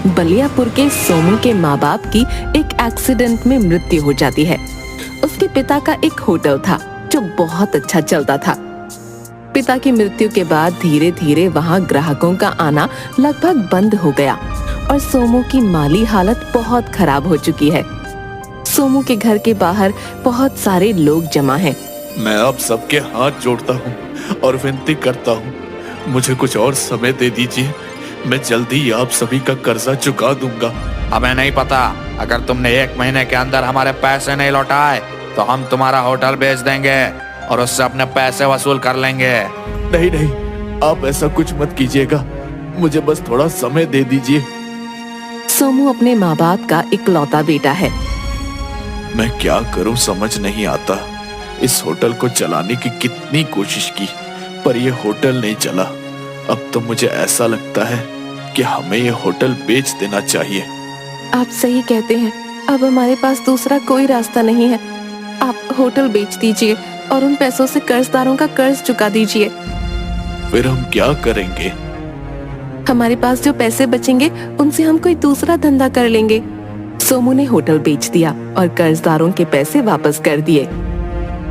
बलियापुर के सोमू के माँ बाप की एक एक्सीडेंट में मृत्यु हो जाती है। उसके पिता का एक होटल था जो बहुत अच्छा चलता था। पिता की मृत्यु के बाद धीरे धीरे वहाँ ग्राहकों का आना लगभग बंद हो गया और सोमू की माली हालत बहुत खराब हो चुकी है। सोमू के घर के बाहर बहुत सारे लोग जमा हैं। मैं आप सबके हाथ जोड़ता हूँ और विनती करता हूँ, मुझे कुछ और समय दे दीजिए। मैं जल्दी ही आप सभी का कर्जा चुका दूंगा। हमें नहीं पता, अगर तुमने 1 महीने के अंदर हमारे पैसे नहीं लौटाए तो हम तुम्हारा होटल बेच देंगे और उससे अपने पैसे वसूल कर लेंगे। नहीं नहीं, आप ऐसा कुछ मत कीजिएगा, मुझे बस थोड़ा समय दे दीजिए। सोमू अपने माँ बाप का इकलौता बेटा है। मैं क्या करूं समझ नहीं आता। इस होटल को चलाने की कितनी कोशिश की पर यह होटल नहीं चला। अब तो मुझे ऐसा लगता है कि हमें यह होटल बेच देना चाहिए। आप सही कहते हैं, अब हमारे पास दूसरा कोई रास्ता नहीं है। आप होटल बेच दीजिए और उन पैसों से कर्जदारों का कर्ज चुका दीजिए। फिर हम क्या करेंगे? हमारे पास जो पैसे बचेंगे उनसे हम कोई दूसरा धंधा कर लेंगे। सोमू ने होटल बेच दिया और कर्जदारों के पैसे वापस कर दिए।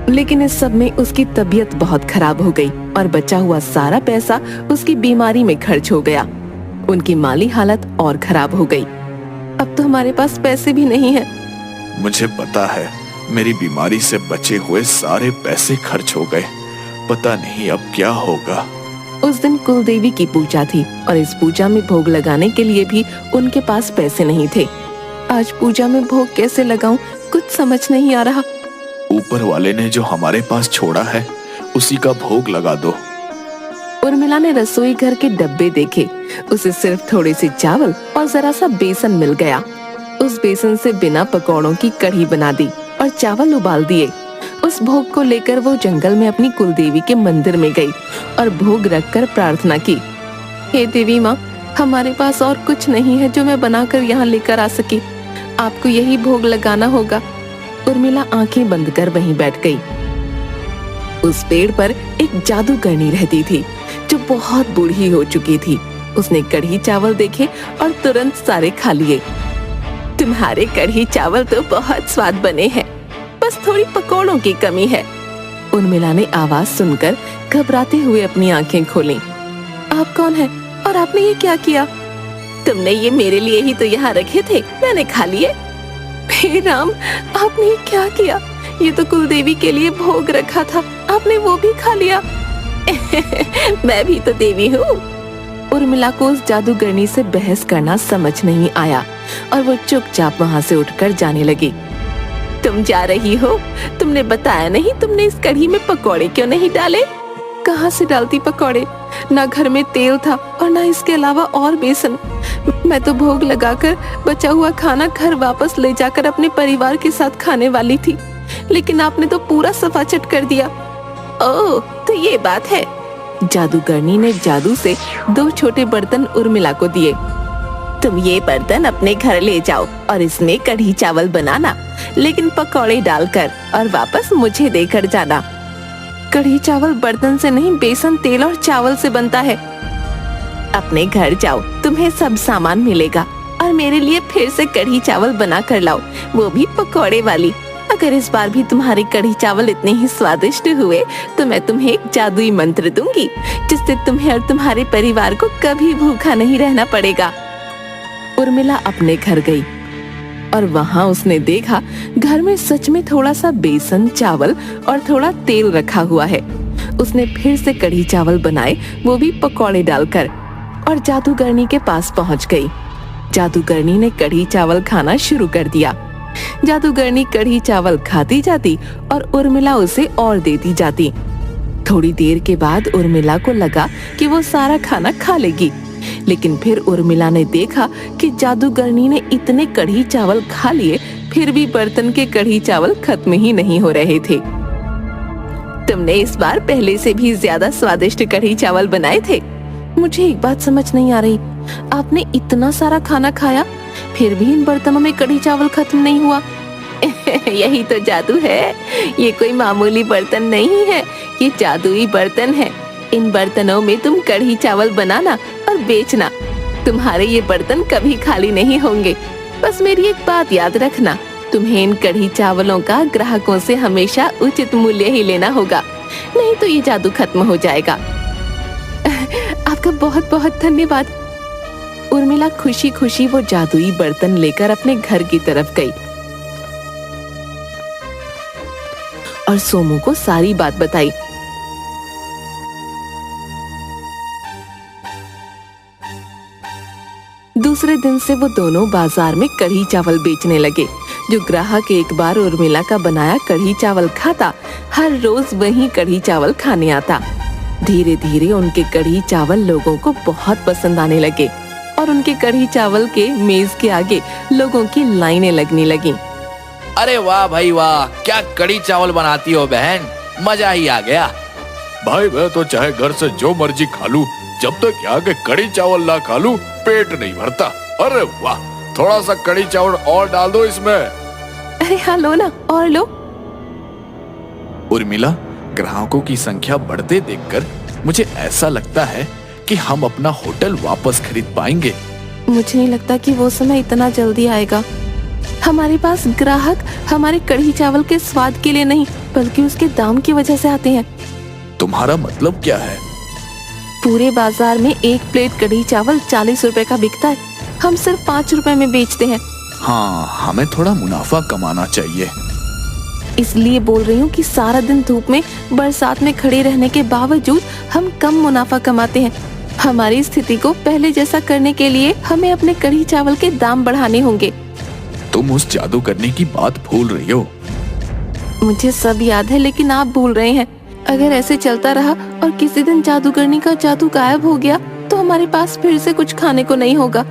लेकिन इस सब में उसकी तबीयत बहुत खराब हो गई और बचा हुआ सारा पैसा उसकी बीमारी में खर्च हो गया। उनकी माली हालत और खराब हो गई। अब तो हमारे पास पैसे भी नहीं हैं। मुझे पता है, मेरी बीमारी से बचे हुए सारे पैसे खर्च हो गए। पता नहीं अब क्या होगा। उस दिन कुलदेवी की पूजा थी और इस पूजा में भोग लगाने के लिए भी उनके पास पैसे नहीं थे। आज पूजा में भोग कैसे लगाऊं, कुछ समझ नहीं आ रहा। ऊपर वाले ने जो हमारे पास छोड़ा है उसी का भोग लगा दो। उर्मिला ने रसोई घर के डब्बे देखे। उसे सिर्फ थोड़े से चावल और जरा सा बेसन मिल गया। उस बेसन से बिना पकौड़ों की कढ़ी बना दी और चावल उबाल दिए। उस भोग को लेकर वो जंगल में अपनी कुलदेवी के मंदिर में गई और भोग रखकर प्रार्थना की। हे देवी माँ, हमारे पास और कुछ नहीं है जो मैं बनाकर यहाँ लेकर आ सकी। आपको यही भोग लगाना होगा। उर्मिला आंखें बंद कर वहीं बैठ गई। उस पेड़ पर एक जादूगरनी रहती थी जो बहुत बूढ़ी हो चुकी थी। उसने कढ़ी चावल देखे और तुरंत सारे खा लिए। तुम्हारे कढ़ी चावल तो बहुत स्वाद बने हैं, बस थोड़ी पकौड़ों की कमी है। उर्मिला ने आवाज सुनकर घबराते हुए अपनी आंखें खोलीं। आप कौन हैं और आपने ये क्या किया? तुमने ये मेरे लिए ही तो यहाँ रखे थे, मैंने खा लिए। हे राम, आपने ये क्या किया? ये तो कुलदेवी के लिए भोग रखा था, आपने वो भी खा लिया। मैं भी तो देवी हूँ। उर्मिला को उस जादूगरनी से बहस करना समझ नहीं आया और वो चुपचाप वहाँ से उठकर जाने लगी। तुम जा रही हो? तुमने बताया नहीं तुमने इस कढ़ी में पकौड़े क्यों नहीं डाले? कहाँ से डालती पकौड़े? ना घर में तेल था और ना इसके अलावा और बेसन। मैं तो भोग लगाकर बचा हुआ खाना घर वापस ले जाकर अपने परिवार के साथ खाने वाली थी, लेकिन आपने तो पूरा सफाचट कर दिया। ओह, तो ये बात है। जादूगरनी ने जादू से 2 छोटे बर्तन उर्मिला को दिए। तुम ये बर्तन अपने घर ले जाओ और इसमें कढ़ी चावल बनाना, लेकिन पकौड़े डालकर, और वापस मुझे देकर जाना। कढ़ी चावल बर्तन से नहीं, बेसन, तेल और चावल से बनता है। अपने घर जाओ, तुम्हें सब सामान मिलेगा और मेरे लिए फिर से कढ़ी चावल बना कर लाओ, वो भी पकौड़े वाली। अगर इस बार भी तुम्हारे कढ़ी चावल इतने ही स्वादिष्ट हुए तो मैं तुम्हें एक जादुई मंत्र दूंगी, जिससे तुम्हें और तुम्हारे परिवार को कभी भूखा नहीं रहना पड़ेगा। उर्मिला अपने घर गई और वहाँ उसने देखा घर में सच में थोड़ा सा बेसन, चावल और थोड़ा तेल रखा हुआ है। उसने फिर से कढ़ी चावल बनाए, वो भी पकौड़े डालकर, और जादूगरनी के पास पहुंच गई। जादूगरनी ने कढ़ी चावल खाना शुरू कर दिया। जादूगरनी कढ़ी चावल खाती जाती और उर्मिला उसे और देती जाती। थोड़ी देर के बाद उर्मिला को लगा कि वो सारा खाना खा लेगी, लेकिन फिर उर्मिला ने देखा कि जादूगरनी ने इतने कढ़ी चावल खा लिए, फिर भी बर्तन के कढ़ी चावल खत्म ही नहीं हो रहे थे। तुमने इस बार पहले से भी ज्यादा स्वादिष्ट कढ़ी चावल बनाए थे। मुझे एक बात समझ नहीं आ रही, आपने इतना सारा खाना खाया, फिर भी इन बर्तनों में कढ़ी चावल खत्म नहीं हुआ। यही तो जादू है। ये कोई मामूली बर्तन नहीं है, ये जादुई बर्तन है। इन बर्तनों में तुम कढ़ी चावल बनाना और बेचना। तुम्हारे ये बर्तन कभी खाली नहीं होंगे। बस मेरी एक बात याद रखना, तुम्हें इन कढ़ी चावलों का ग्राहकों से हमेशा उचित मूल्य ही लेना होगा, नहीं तो ये जादू खत्म हो जाएगा। आपका बहुत बहुत धन्यवाद। उर्मिला खुशी खुशी वो जादुई बर्तन लेकर अपने घर की तरफ गई और सोमू को सारी बात बताई। दूसरे दिन से वो दोनों बाजार में कढ़ी चावल बेचने लगे। जो ग्राहक एक बार उर्मिला का बनाया कढ़ी चावल खाता, हर रोज वही कढ़ी चावल खाने आता। धीरे धीरे उनके कढ़ी चावल लोगों को बहुत पसंद आने लगे और उनके कढ़ी चावल के मेज के आगे लोगों की लाइनें लगने लगीं। अरे वाह भाई वाह, क्या कढ़ी चावल बनाती हो बहन, मजा ही आ गया। भाई मैं तो चाहे घर से जो मर्जी खा लूं, जब तक यहाँ के कढ़ी चावल ना खा लूं पेट नहीं भरता। अरे वाह, थोड़ा सा कढ़ी चावल और डाल दो इसमें। अरे हाँ लो ना, और लो। उर्मिला, ग्राहकों की संख्या बढ़ते देखकर मुझे ऐसा लगता है कि हम अपना होटल वापस खरीद पाएंगे। मुझे नहीं लगता कि वो समय इतना जल्दी आएगा। हमारे पास ग्राहक हमारे कढ़ी चावल के स्वाद के लिए नहीं, बल्कि उसके दाम की वजह से आते हैं। तुम्हारा मतलब क्या है? पूरे बाजार में एक प्लेट कढ़ी चावल 40 रुपए का बिकता है, हम सिर्फ 5 रुपए में बेचते हैं। हाँ, हमें थोड़ा मुनाफा कमाना चाहिए। इसलिए बोल रही हूँ कि सारा दिन धूप में बरसात में खड़े रहने के बावजूद हम कम मुनाफा कमाते हैं। हमारी स्थिति को पहले जैसा करने के लिए हमें अपने कढ़ी चावल के दाम बढ़ाने होंगे। तुम उस जादू करने की बात भूल रही हो। मुझे सब याद है, लेकिन आप भूल रहे हैं। अगर ऐसे चलता रहा और किसी दिन जादूगरनी का जादू गायब हो गया तो हमारे पास फिर से कुछ खाने को नहीं होगा।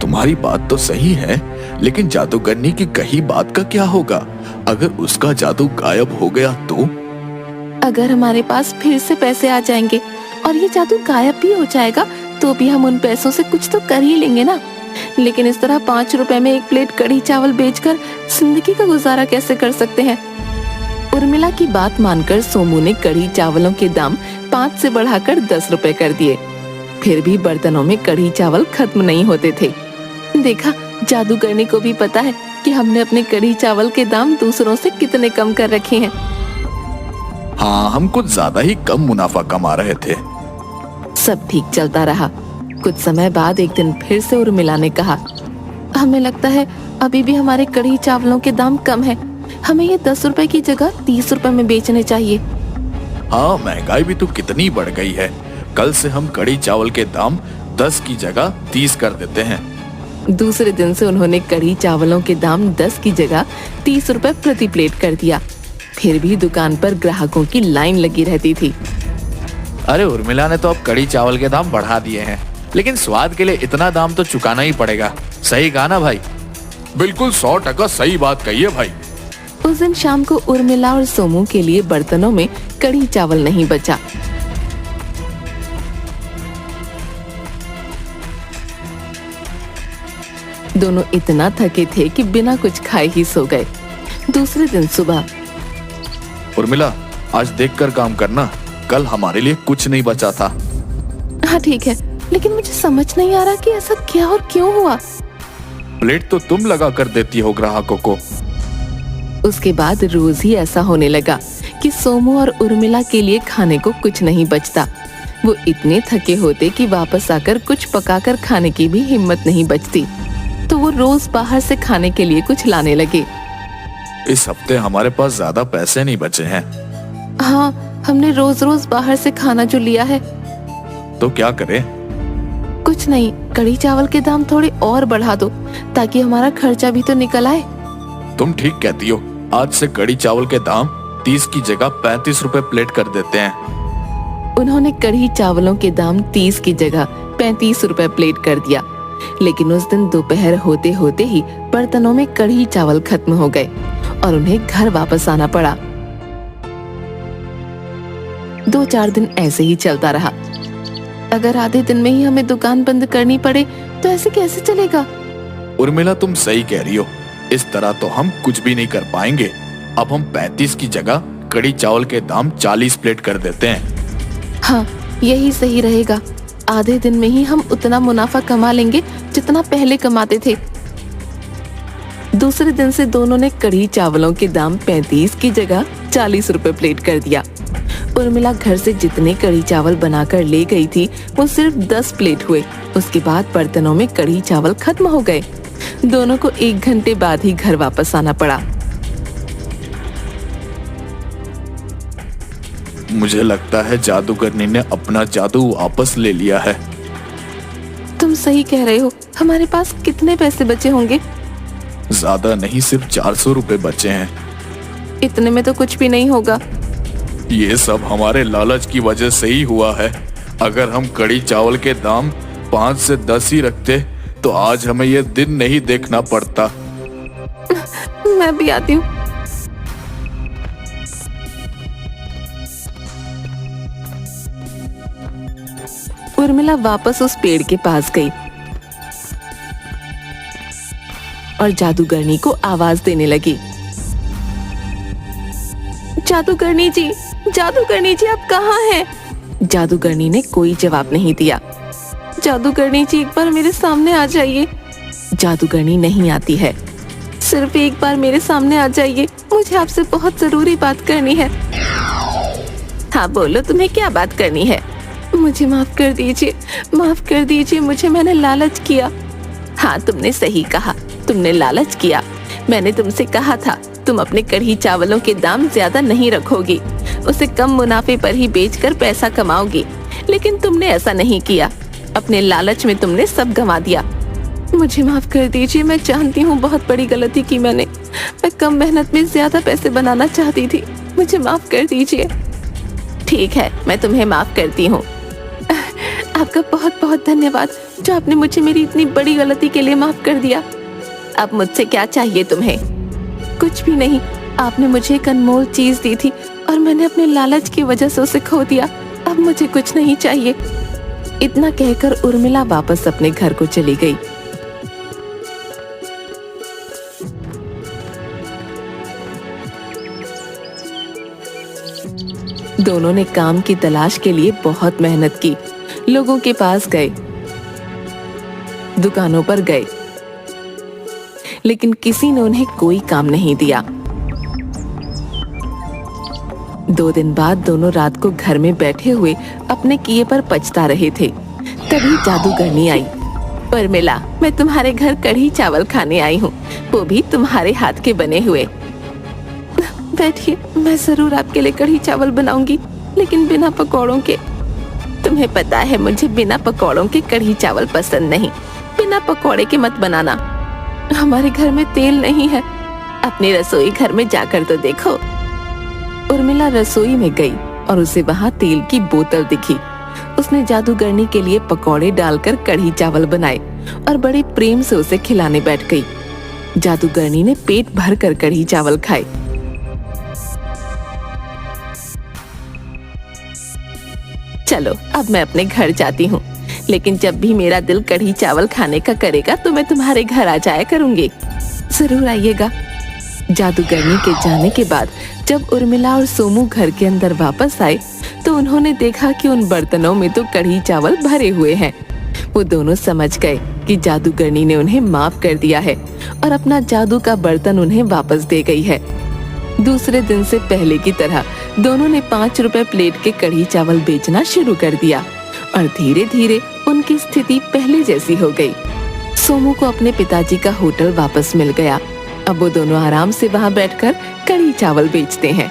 तुम्हारी बात तो सही है, लेकिन जादूगरनी की कही बात का क्या होगा अगर उसका जादू गायब हो गया तो? अगर हमारे पास फिर से पैसे आ जाएंगे और ये जादू गायब भी हो जाएगा तो भी हम उन पैसों से कुछ तो कर ही लेंगे ना। लेकिन इस तरह 5 रुपए में एक प्लेट कढ़ी चावल बेचकर जिंदगी का गुजारा कैसे कर सकते हैं? उर्मिला की बात मानकर सोमू ने कढ़ी चावलों के दाम 5 से बढ़ाकर 10 रुपए कर दिए। फिर भी बर्तनों में कढ़ी चावल खत्म नहीं होते थे। देखा, जादूगरनी को भी पता है कि हमने अपने कढ़ी चावल के दाम दूसरों से कितने कम कर रखे हैं। हाँ, हम कुछ ज्यादा ही कम मुनाफा कमा रहे थे। सब ठीक चलता रहा। कुछ समय बाद एक दिन फिर से उर्मिला ने कहा, हमें लगता है अभी भी हमारे कढ़ी चावलों के दाम कम है। हमें ये 10 रुपए की जगह 30 रुपए में बेचने चाहिए। हाँ, महंगाई भी तो कितनी बढ़ गई है। कल से हम कढ़ी चावल के दाम 10 की जगह 30 कर देते हैं। दूसरे दिन से उन्होंने कढ़ी चावलों के दाम 10 की जगह 30 रुपए प्रति प्लेट कर दिया। फिर भी दुकान पर ग्राहकों की लाइन लगी रहती थी। अरे उर्मिला ने तो अब कढ़ी चावल के दाम बढ़ा दिए हैं, लेकिन स्वाद के लिए इतना दाम तो चुकाना ही पड़ेगा। सही कहा ना भाई? बिल्कुल 100% सही बात कही है भाई। उस दिन शाम को उर्मिला और सोमू के लिए बर्तनों में कढ़ी चावल नहीं बचा। दोनों इतना थके थे कि बिना कुछ खाए ही सो गए। दूसरे दिन सुबह, उर्मिला, आज देखकर काम करना, कल हमारे लिए कुछ नहीं बचा था। हाँ ठीक है, लेकिन मुझे समझ नहीं आ रहा कि ऐसा क्या और क्यों हुआ। प्लेट तो तुम लगा कर देती हो ग्राहकों को। उसके बाद रोज ही ऐसा होने लगा कि सोमू और उर्मिला के लिए खाने को कुछ नहीं बचता। वो इतने थके होते कि वापस आकर कुछ पकाकर खाने की भी हिम्मत नहीं बचती, तो वो रोज बाहर से खाने के लिए कुछ लाने लगे। इस हफ्ते हमारे पास ज्यादा पैसे नहीं बचे हैं। हाँ, हमने रोज रोज बाहर से खाना जो लिया है। तो क्या करें? कुछ नहीं, कढ़ी चावल के दाम थोड़े और बढ़ा दो ताकि हमारा खर्चा भी तो निकल आए। तुम ठीक कहती हो, आज से कढ़ी चावल के दाम 30 की जगह 35 रुपए प्लेट कर देते हैं। उन्होंने कढ़ी चावलों के दाम 30 की जगह 35 रुपए प्लेट कर दिया। लेकिन उस दिन दोपहर होते होते ही बर्तनों में कढ़ी चावल खत्म हो गए और उन्हें घर वापस आना पड़ा। 2-4 दिन ऐसे ही चलता रहा। अगर आधे दिन में ही हमें दुकान बंद करनी पड़े तो ऐसे कैसे चलेगा? उर्मिला, तुम सही कह रही हो। इस तरह तो हम कुछ भी नहीं कर पाएंगे। अब हम 35 की जगह कढ़ी चावल के दाम 40 प्लेट कर देते हैं। हाँ, यही सही रहेगा। आधे दिन में ही हम उतना मुनाफा कमा लेंगे जितना पहले कमाते थे। दूसरे दिन से दोनों ने कढ़ी चावलों के दाम 35 की जगह 40 रुपए प्लेट कर दिया। उर्मिला घर से जितने कढ़ी चावल बनाकर ले गई थी वो सिर्फ 10 प्लेट हुए। उसके बाद बर्तनों में कढ़ी चावल खत्म हो गए। दोनों को 1 घंटे बाद ही घर वापस आना पड़ा। मुझे लगता है जादूगरनी ने अपना जादू वापस ले लिया है। तुम सही कह रहे हो। हमारे पास कितने पैसे बचे होंगे? ज्यादा नहीं, सिर्फ 400 रुपए बचे हैं। इतने में तो कुछ भी नहीं होगा। ये सब हमारे लालच की वजह से ही हुआ है। अगर हम कढ़ी चावल के दाम 5 से 10 ही रखते तो आज हमें ये दिन नहीं देखना पड़ता। मैं भी आती हूँ। उर्मिला वापस उस पेड़ के पास गई और जादूगरनी को आवाज देने लगी। जादूगरनी जी, जादूगरनी जी, आप कहाँ हैं? जादूगरनी ने कोई जवाब नहीं दिया। जादूगरनी जी, एक बार मेरे सामने आ जाइए। जादूगरनी नहीं आती है। सिर्फ एक बार मेरे सामने आ जाइए, मुझे आपसे बहुत जरूरी बात करनी है। हाँ बोलो, तुम्हें क्या बात करनी है? मुझे माफ कर दीजिए, माफ कर दीजिए, मुझे मैंने लालच किया। हाँ तुमने सही कहा, तुमने लालच किया। मैंने तुमसे कहा था तुम अपने कढ़ी चावलों के दाम ज्यादा नहीं रखोगी, उसे कम मुनाफे पर ही बेचकर पैसा कमाओगी, लेकिन तुमने ऐसा नहीं किया। अपने लालच में तुमने सब गंवा दिया। मुझे माफ कर दीजिए, मैं जानती हूँ बहुत बड़ी गलती की मैंने। मैं कम मेहनत में ज्यादा पैसे बनाना चाहती थी, मुझे माफ कर दीजिए। ठीक है, मैं तुम्हें माफ करती हूँ। आपका बहुत बहुत धन्यवाद जो आपने मुझे मेरी इतनी बड़ी गलती के लिए माफ कर दिया। अब मुझसे क्या चाहिए तुम्हें? कुछ भी नहीं, आपने मुझे एक अनमोल चीज दी थी और मैंने अपने लालच की वजह से उसे खो दिया। अब मुझे कुछ नहीं चाहिए। इतना कहकर उर्मिला वापस अपने घर को चली गई। दोनों ने काम की तलाश के लिए बहुत मेहनत की। लोगों के पास गए, दुकानों पर गए, लेकिन किसी ने उन्हें कोई काम नहीं दिया। 2 दिन बाद दोनों रात को घर में बैठे हुए अपने किए पर पछता रहे थे। तभी जादूगरनी आई। उर्मिला, मैं तुम्हारे घर कढ़ी चावल खाने आई हूँ, वो भी तुम्हारे हाथ के बने हुए। बैठिए, मैं जरूर आपके लिए कढ़ी चावल बनाऊंगी, लेकिन बिना पकौड़ों के। तुम्हें पता है मुझे बिना पकौड़ों के कढ़ी चावल पसंद नहीं। बिना पकौड़े के मत बनाना। हमारे घर में तेल नहीं है। अपने रसोई घर में जाकर तो देखो। उर्मिला रसोई में गई और उसे वहाँ तेल की बोतल दिखी। उसने जादूगरनी के लिए पकौड़े डालकर कढ़ी चावल बनाए और बड़े प्रेम से उसे खिलाने बैठ गई। जादूगरनी ने पेट भर कर कढ़ी चावल खाए। चलो अब मैं अपने घर जाती हूँ, लेकिन जब भी मेरा दिल कढ़ी चावल खाने का करेगा तो मैं तुम्हारे घर आ जाया करूंगी। जरूर आइएगा। जादूगरनी के जाने के बाद जब उर्मिला और सोमू घर के अंदर वापस आए तो उन्होंने देखा कि उन बर्तनों में तो कढ़ी चावल भरे हुए हैं। वो दोनों समझ गए कि जादूगरनी ने उन्हें माफ कर दिया है और अपना जादू का बर्तन उन्हें वापस दे गई है। दूसरे दिन से पहले की तरह दोनों ने 5 रुपए प्लेट के कढ़ी चावल बेचना शुरू कर दिया और धीरे धीरे उनकी स्थिति पहले जैसी हो गई। सोमू को अपने पिताजी का होटल वापस मिल गया। अब वो दोनों आराम से वहाँ बैठकर कढ़ी चावल बेचते हैं।